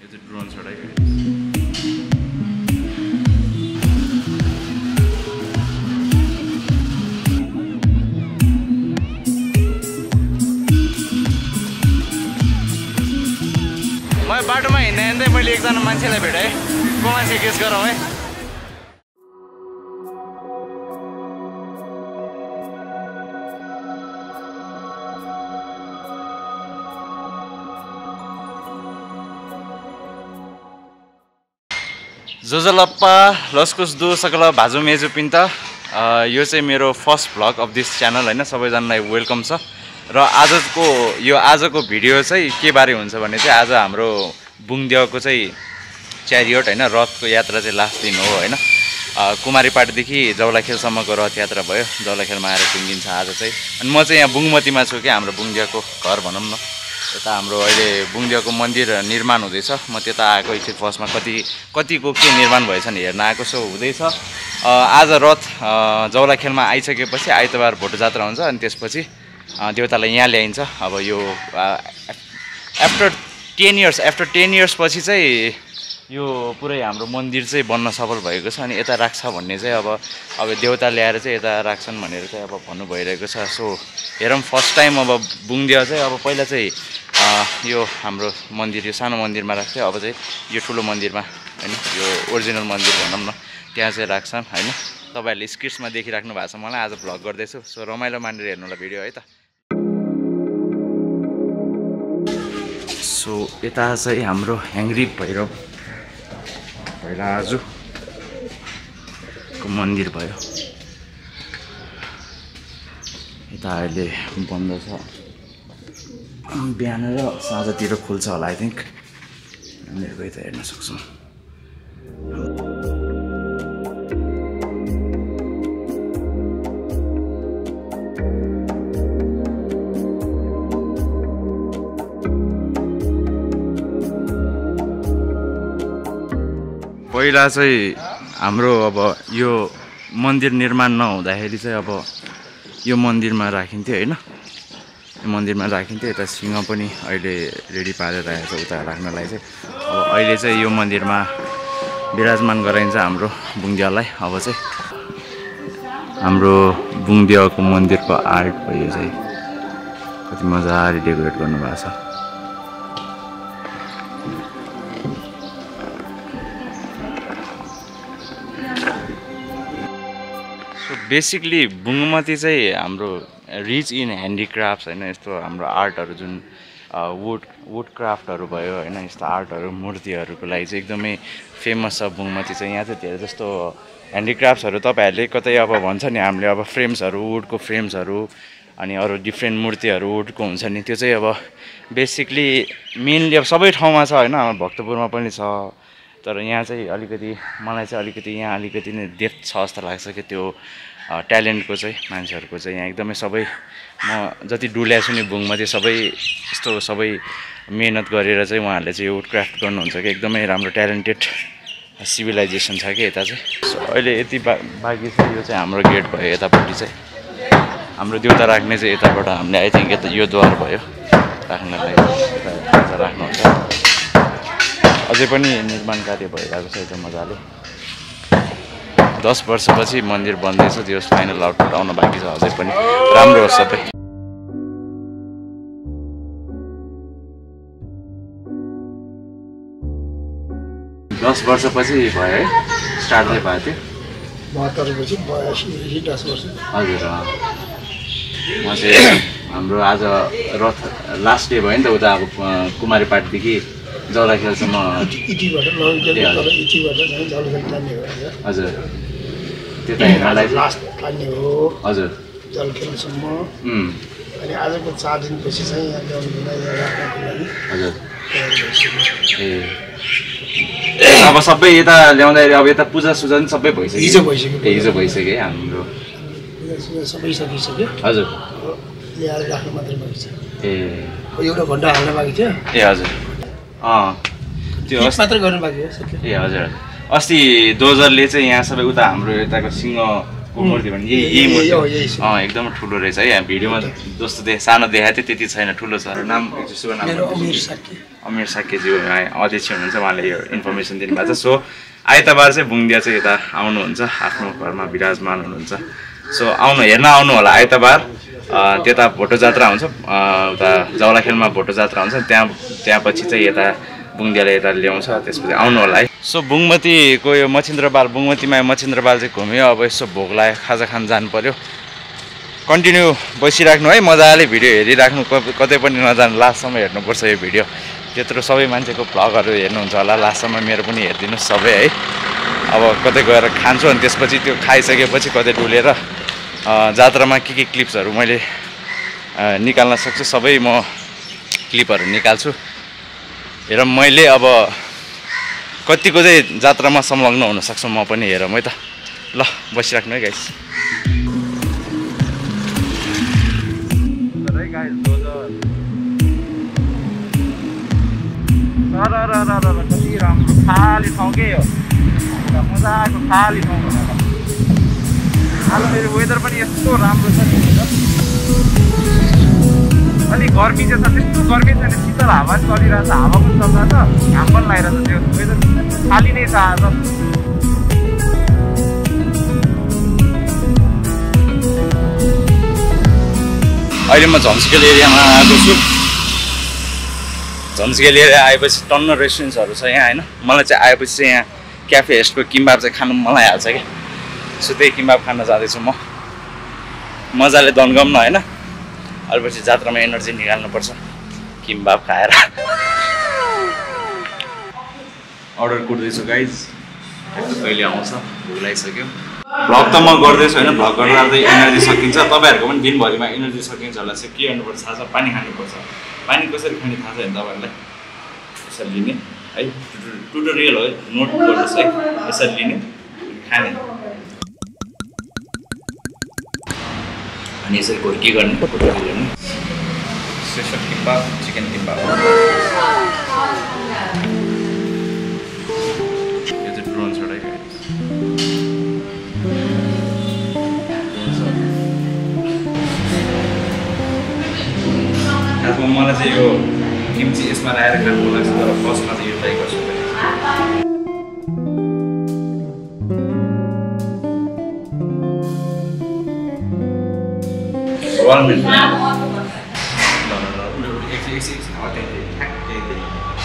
यो चाहिँ ड्रोन छडाइ म बाटोमा हिँड्दै मैले एकजना मान्छेलाई भेटाएँ को मान्छे गेस गरौँ है जोजलप्पा लस्कुस दु सकल भाजु मेजु पिन्त यो चाहिँ मेरो first vlog of this channel हैन सबैजनालाई वेलकम छ र आजको भिडियो चाहिँ के बारे हुन्छ भने चाहिँ आज हाम्रो बुङदेवको चाहिँ च्यारियट हैन रथको यात्रा चाहिँ लास्ट दिन हो हैन कुमारीपाटदेखि जौलाखेलसम्मको रथ यात्रा भयो जौलाखेलमा आएर टुङ्गिन्छ आज चाहिँ अनि म चाहिँ यहाँ बुङमतीमा छु के हाम्रो बुङदेवको घर भनौँ न यता हाम्रो अहिले बुङदेवको मन्दिर निर्माण हुँदैछ म त्यता आएको एकछिन फर्स्टमा कतिको के निर्माण भएछ नि हेर्न आएको सो हुँदैछ आज रथ जौलाखेलमा आइसकेपछि आइतबार भोटो जात्रा हुन्छ अनि त्यसपछि देवतालाई यहाँ ल्याइन्छ अब यो आफ्टर 10 इयर्स पछि चाहिँ यो पुरै हाम्रो मन्दिर चाहिँ बन्न सफल भएको छ अनि यता राख्छ भन्ने चाहिँ अब देवता ल्याएर चाहिँ यता राख्छन् भनेर चाहिँ अब भन्नु भइरहेको छ सो हेरौँ फर्स्ट टाइम अब बुङदेव चाहिँ अब पहिला चाहिँ यो हाम्रो मन्दिर यो सानो मन्दिरमा राख्थ्यो अब चाहिँ यो ठुलो मन्दिरमा हैन यो ओरिजिनल मन्दिर भनौँ न त्यहाँ चाहिँ राख्छन् हैन तपाईहरुले स्क्रिप्टमा देखिराख्नु भएको छ मलाई आज भ्लग गर्दैछु सो रमाइलो मानेर हेर्नु होला भिडियो है त सो यता चाहिँ हाम्रो ह्याङ्ग्री भैराजुको मन्दिर भयो यता अहिले बन्द छ बिहान र साँझतिर खुल्छ होला आई थिङ्क हामीहरू यता हेर्न सक्छौँ पहिला चाहिँ हाम्रो अब यो मन्दिर निर्माण नहुँदाखेरि चाहिँ अब यो मन्दिरमा राखिन्थ्यो हैन यो मन्दिरमा राखिन्थ्यो यता सिंह पनि अहिले रेडी पारेर राखेको छ उता राख्नलाई चाहिँ अब अहिले चाहिँ यो मन्दिरमा विराजमान गराइन्छ हाम्रो बुङदेवलाई अब चाहिँ हाम्रो बुङदेवको मन्दिरको आर्ट भयो चाहिँ कति मजाले डेकोरेट गर्नुभएको छ बेसिकली बुङमती चाहिँ हाम्रो रिच इन ह्यान्डिक्राफ्ट्स हैन यस्तो हाम्रो आर्टहरू जुन वुड क्राफ्टहरू भयो हैन यस्तो आर्टहरू मूर्तिहरूको लागि चाहिँ एकदमै फेमस छ बुङमती चाहिँ यहाँ चाहिँ धेरै जस्तो ह्यान्डिक्राफ्ट्सहरू तपाईहरुले कतै अब भन्छ नि हामीले अब फ्रेम्सहरू वुडको फ्रेम्सहरू अनि अरू डिफ्रेन्ट मूर्तिहरू वुडको हुन्छ नि त्यो चाहिँ अब बेसिकली मेनली अब सबै ठाउँमा छ हैन भक्तपुरमा पनि छ तर यहाँ चाहिँ अलिकति मलाई चाहिँ यहाँ अलिकति नै डेप्थ छ जस्तो लाग्छ कि त्यो ट्यालेन्टको चाहिँ मान्छेहरूको चाहिँ यहाँ एकदमै सबै म जति डुल्याएको छु नि बुङमा चाहिँ सबै मेहनत गरेर चाहिँ उहाँहरूले चाहिँ वुड क्राफ्ट गर्नुहुन्छ कि एकदमै राम्रो ट्यालेन्टेड सिभिलाइजेसन छ कि यता चाहिँ सो अहिले यति बाँकी छ यो चाहिँ हाम्रो गेट भयो यतापट्टि चाहिँ हाम्रो देउता राख्ने चाहिँ यताबाट हामीले आई थिङ्क यता यो द्वार भयो राख्नलाई यता राख्नुहुन्छ अझै पनि निर्माण कार्य भइरहेको छ एकदम मजाले 10 वर्षपछि मन्दिर बन्दैछ त्यो फाइनल आउटपुट आउन बाँकी छ अझै पनि राम्रो होस् सबै 10 वर्षपछि भयो है स्टार्ट चाहिँ भएको थियो 72 पछि 82 10 वर्ष हजुर म चाहिँ हाम्रो आज रथ लास्ट डे भयो नि त उता अब कुमारीपाटदेखि जौलाखेलसम्म इटीबाट लगिन्छ इटीबाट चाहिँ जौलाखेल जाने हो हजुर त्यता हेर्नलाई लास्ट जाने हो हजुर जौलाखेलसम्म अनि आजको 4 दिनपछि चाहिँ यहाँ ल्याउनुलाई राख्नको लागि हजुर अब सबै यता ल्याउँदाखेरि अब यता पूजा सुजा पनि सबै भइसक्यो हिजो भइसक्यो हाम्रो पूजा सबै सकिसक्यो हजुर ल्याएर राख्नु मात्रै बाँकी छ एउटा घण्टा हाल्न बाँकी थियो हजुर त्यो मात्र गर्नु बाँकी हो हजुर अस्ति दोजरले चाहिँ यहाँ सबै उता हाम्रो यताको सिंह मूर्ति भने यही मूर्ति यही एकदम ठुलो रहेछ है। यहाँ भिडियोमा जस्तो सानो देखाएको थियो त्यति छैन, ठुलो छ। नाम शुभ नाम अमीर साकेज्यू अध्यक्ष हुनुहुन्छ, उहाँले यो इन्फर्मेसन दिनुभएको छ। सो आइतबार चाहिँ बुङ्दिया चाहिँ यता आउनुहुन्छ, आफ्नो घरमा विराजमान हुनुहुन्छ। सो हेर्न आउनु होला आइतबार। त्यता भोटो जात्रा हुन्छ, उता जाउलाखेलमा भोटो जात्रा हुन्छ, त्यहाँ पछि चाहिँ यता बुङ्दियाले यता ल्याउँछ, त्यसपछि आउनु होला है। सो बुङमतीको यो मच्छिन्द्रपाल, बुङमतीमा मच्छिन्द्रपाल चाहिँ घुम्यो। अब यसो भोक लाग्यो, खाजा खान जानु पर्यो। कन्टिन्यू बसिराख्नु है, मजाले भिडियो हेरिराख्नु, कतै पनि नजानु, लास्टसम्म हेर्नुपर्छ यो भिडियो। त्यत्रो सबै मान्छेको भ्लगहरू हेर्नुहुन्छ होला, लास्टसम्म मेरो पनि हेरिदिनुहोस् सबै है। अब कतै गएर खान्छु, अनि त्यसपछि त्यो खाइसकेपछि कतै डुलेर जात्रामा के क्लिप्सहरू मैले निकाल्न सक्छु, सबै म क्लिपहरू निकाल्छु। हेर मैले अब कतिको चाहिँ जात्रामा संलग्न हुन सक्छु म पनि, हेरौँ है त। ल बसिराख्नु है गाइस। कति राम्रो खाली ठाउँ के हो, मजाको खाली ठाउँ होला। आज मेरो वेदर पनि यस्तो राम्रो छ नि, अलिक गर्मी चाहिँ छ, त्यस्तो गर्मी छैन, शीतल हावा चलिरहेछ, हावा पनि चलिरहेछ, घाम पनि लागिरहेछ। त्यो वेदर खाली नै छ आज। अहिले म झम्सिकेल एरियामा आएको छु। झम्सिकेल एरिया आएपछि टन्न रेस्टुरेन्ट्सहरू छ यहाँ होइन। मलाई चाहिँ आएपछि चाहिँ यहाँ क्याफे हेस्टको किम्बाब चाहिँ खानु मलाई हाल्छ क्या। सो त्यही किम्बाब खान जाँदैछु म, मजाले दनगम न होइन। अलिपछि जात्रामा एनर्जी निकाल्नुपर्छ किम्बाब खाएर। अर्डर कुट्दैछु गाइज, कहिले आउँछ, भोक लागिसक्यो। भ्लग त म गर्दैछु होइन, भ्लग गर्दा चाहिँ एनर्जी सकिन्छ। तपाईँहरूको पनि दिनभरिमा एनर्जी सकिन्छ होला। चाहिँ के गर्नुपर्छ थाहा छ, पानी खानुपर्छ। पानी कसरी खाने थाहा छ भने तपाईँहरूलाई यसरी लिने है, ट्युटोरियल हो, नोट गर्नुहोस् है। यसरी लिने, खाने, अनि यसरी घोर्की गर्ने, टुटोरियल गर्ने। सेसर किम्बाब, चिकन किम्बाब, यो चाहिँ ड्रोन छोडाइ खासमा मलाई चाहिँ यो किम्ची यसमा राखेर खानु मन लाग्छ, तर फर्स्टमा चाहिँ यो ट्राई गर्छु।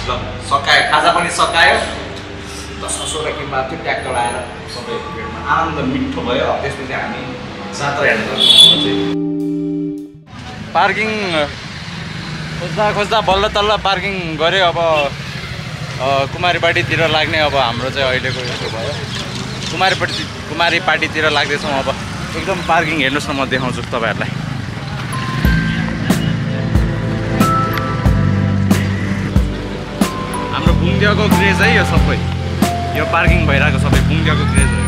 ल सकायो, खाजा पनि सकायो, 10-10 किम्बाब चाहिँ ट्याक्क लगाएर सबै पेटमा आनन्द मिठो भयो। अब त्यसपछि हामी जात्रा हेर्न जान्छौँ। पार्किङ खोज्दा बल्ल तल्ल पार्किङ गऱ्यो। अब कुमारीपाटीतिर लाग्ने अब हाम्रो चाहिँ अहिलेको यस्तो भयो। कुमारीपाटीतिर लाग्दैछौँ। अब एकदम पार्किङ हेर्नुहोस् न, म देखाउँछु तपाईँहरूलाई। हाम्रो बुङ्दियाको क्रेज है यो सबै, यो पार्किङ भइरहेको सबै बुङ्दियाको क्रेज हो।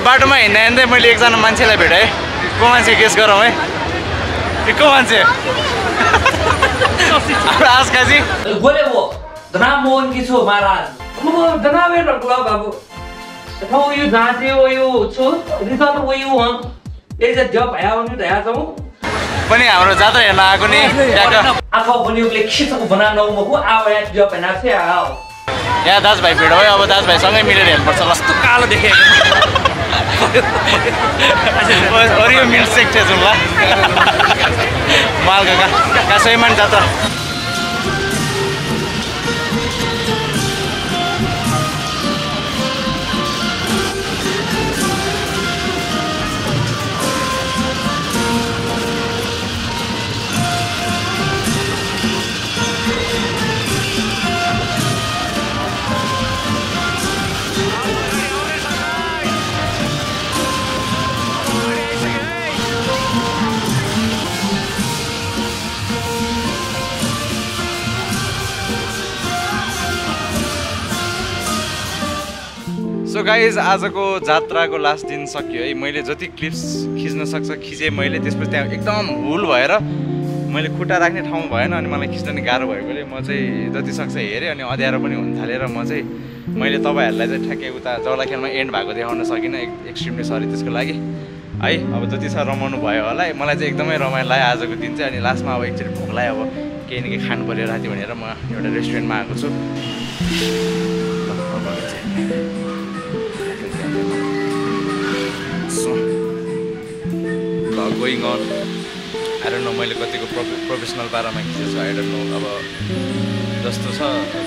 बाटोमा हिँड्दा हिँड्दै मैले एकजना मान्छेलाई भेटाएँ को मान्छे गेस गरौँ है को मान्छे आज काजी बोले वो धना मोहन की छो महाराज वो धना में रखला बाबू तो यो जाते हो यो छो रिजल्ट वो यो हम एक जब आया हुनु त यहाँ जाऊ पनि हाम्रो जात्रा हेर्न आएको नि आफू बनियोले खिचको बना नउमको आव यहाँ जब हैन से आओ यहाँ दाजुभाइ भेट भयो अब दाजुभाइसँगै मिलेर हेर्नुपर्छ कस्तो कालो देखेको यो मिल्कसेक थियो जुम्ला मालका कसैमान जात्रा सो गाइज आजको जात्राको लास्ट दिन सक्यो है मैले जति क्लिप्स खिच्न सक्छ खिचेँ मैले त्यसपछि त्यहाँ एकदम हुल भएर मैले खुट्टा राख्ने ठाउँ भएन अनि मलाई खिच्न नि गाह्रो भएकोले म चाहिँ जति सक्छ हेरेँ अनि अँध्यारो पनि हुन थालेर म चाहिँ मैले तपाईँहरूलाई चाहिँ ठ्याक्कै उता जौला खेलमा एन्ड भएको देखाउन सकिनँ एक्सट्रिमली सरी त्यसको लागि है अब जति छ रमाउनु भयो होला मलाई चाहिँ एकदमै रमाइलो लाग्यो आजको दिन चाहिँ अनि लास्टमा अब एकचोटि भोक लाग्यो अब केही न केही खानु पऱ्यो राति भनेर म एउटा रेस्टुरेन्टमा आएको छु going on I don't know मैले कतिको प्रोफेसनल पारामा खिचेको छु आई डोन्ट नो अब जस्तो छ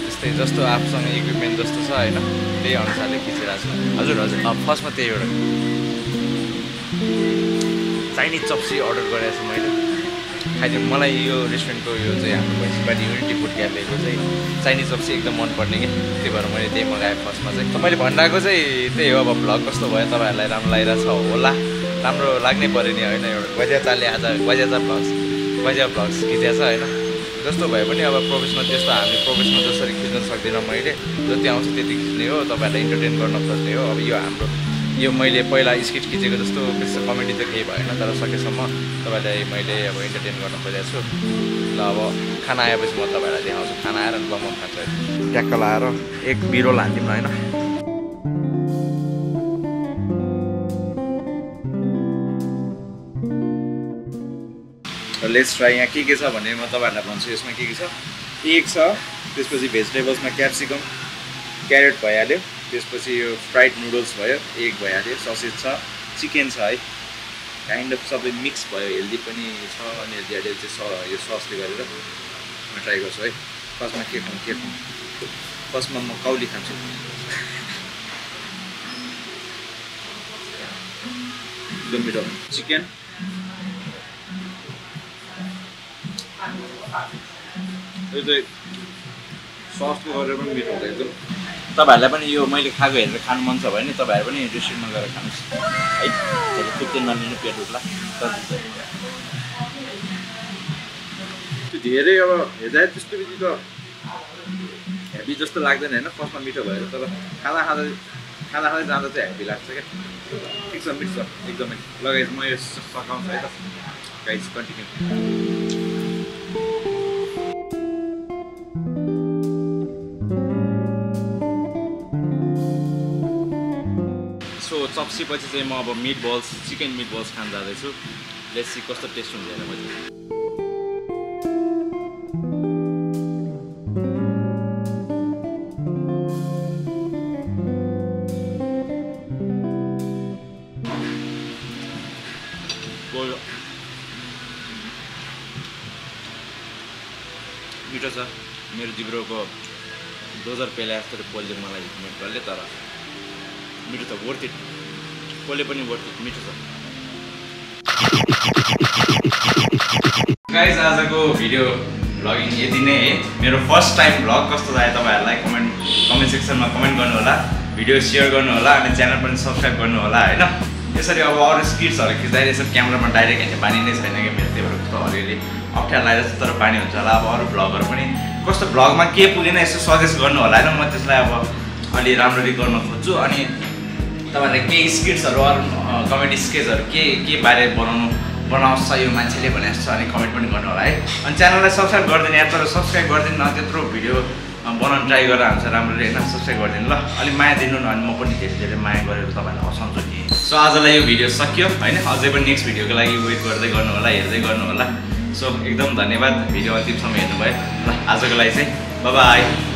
त्यस्तै जस्तो आफूसँग इक्विपमेन्ट जस्तो छ होइन त्यही अनुसारले खिचिरहेको छु हजुर हजुर फर्स्टमा त्यही एउटा चाइनिज चप्सी अर्डर गरेको छु मैले खाइदिउँ मलाई यो रेस्टुरेन्टको यो चाहिँ हाम्रो म्युनिसिपालिटी युनिटी फुड क्याफेको चाहिँ चाइनिज चप्सी एकदम मनपर्ने कि त्यही भएर मैले त्यही मगाएँ फर्स्टमा चाहिँ मैले भनिरहेको चाहिँ त्यही हो अब भ्लग कस्तो भयो तपाईँहरूलाई राम्रो लागिरहेको छ होला राम्रो लाग्नै पऱ्यो नि होइन एउटा गजिया चालले आज गजिया भ्लग्स खिचेको छ होइन जस्तो भए पनि अब प्रोफेसनल त्यस्तो हामी प्रोफेसनल जसरी खिच्न सक्दिनँ मैले जति आउँछ त्यति खिच्ने हो तपाईँहरूलाई इन्टरटेन गर्न खोज्ने हो अब यो हाम्रो यो मैले पहिला स्किट खिचेको जस्तो बेसी कमेडी त केही भएन तर सकेसम्म तपाईँलाई मैले अब इन्टरटेन गर्न खोजेको छु ल अब खाना आएपछि म तपाईँहरूलाई देखाउँछु खाना आएर ल म खान्छु ट्याक्क लाएर एक बिरोल हान्दिउँ न होइन लेट्स ट्राई यहाँ के छ भने म तपाईँहरूलाई भन्छु यसमा के छ एग छ त्यसपछि भेजिटेबल्समा क्याप्सिकम क्यारेट भइहाल्यो त्यसपछि यो फ्राइड नुडल्स भयो एग भइहाल्यो ससेज छ चिकन छ है काइन्ड अफ सबै मिक्स भयो हेल्दी पनि छ अनि हेल्दी चाहिँ यो ससले गरेर म ट्राई गर्छु है फर्स्टमा के खाउँ फर्स्टमा म काउली खान्छु एकदम मिठो चिकन यो चाहिँ ससले गरेर पनि मिठो हुन्छ एकदम तपाईँहरूलाई पनि यो मैले खाएको हेरेर खानु मन छ भने तपाईँहरू पनि रेस्टुरेन्टमा गएर खानुहोस् है त्यति नलिनु पेट उठ्ला त्यो धेरै अब हेर्दा त्यस्तो बित्ति त हेभी जस्तो लाग्दैन होइन फर्स्टमा मिठो भएर तर खाँदा खाँदै जाँदा चाहिँ हेभी लाग्छ क्या ठिक छ मिठो छ एकदमै लगाइस म यो सकाउँछु है त गाइस कन्टिन्यू चप्सी पछि चाहिँ म अब चिकन मिट बल्स खान जाँदैछु लेट्स सी कस्तो टेस्ट हुन्छ हेर मैले मिठो छ मेरो जिब्रोको दोजर पेला जस्तो पोल्यो मलाई मिठोले तर मिठो त वर्थ इट कोले पनि वर्थ इट मिठो छ गाइस आजको भिडियो भ्लगिङ यति नै है मेरो फर्स्ट टाइम भ्लग कस्तो लाग्यो तपाईँहरूलाई कमेन्ट सेक्सनमा कमेन्ट गर्नु होला भिडियो सेयर गर्नु होला अनि च्यानल पनि सब्स्क्राइब गर्नु होला हैन यसरी अब अरु स्किट्सहरु खिच्दै यसरी क्यामेरामा डाइरेक्ट हेर्ने बानी नै छैन के मेरो त्यही भएर कस्तो अलिअलि अप्ठ्यारो लागेछ तर बानी हुन्छ होला अब अरु भ्लगहरु पनि कस्तो भ्लगमा के पुगेन यसो सजेस्ट गर्नु होला हैन म त्यसलाई अब अलि राम्ररी गर्न खोज्छु अनि तपाईँहरूले केही स्किट्सहरू अरू कमेडी स्केचहरू के बारे बनाउँछ यो मान्छेले भने जस्तो अनि कमेन्ट पनि गर्नु होला है। अनि च्यानललाई सब्सक्राइब गरिदिनु यार, तर सब्सक्राइब गरिदिनु न, त्यत्रो भिडियो बनाउनु ट्राई गरेर हुन्छ राम्ररी होइन। सब्सक्राइब गरिदिनु ल, अलिक माया दिनु न, अनि म पनि धेरै धेरै माया गरेर तपाईँहरूलाई हँसाउँछु नि। सो आजलाई यो भिडियो सकियो होइन, अझै पनि नेक्स्ट भिडियोको लागि वेट गर्दै गर्नु होला, हेर्दै गर्नु होला। सो एकदम धन्यवाद भिडियो अन्तिमसम्म हेर्नुभयो। ल आजको लागि चाहिँ बाई बाई।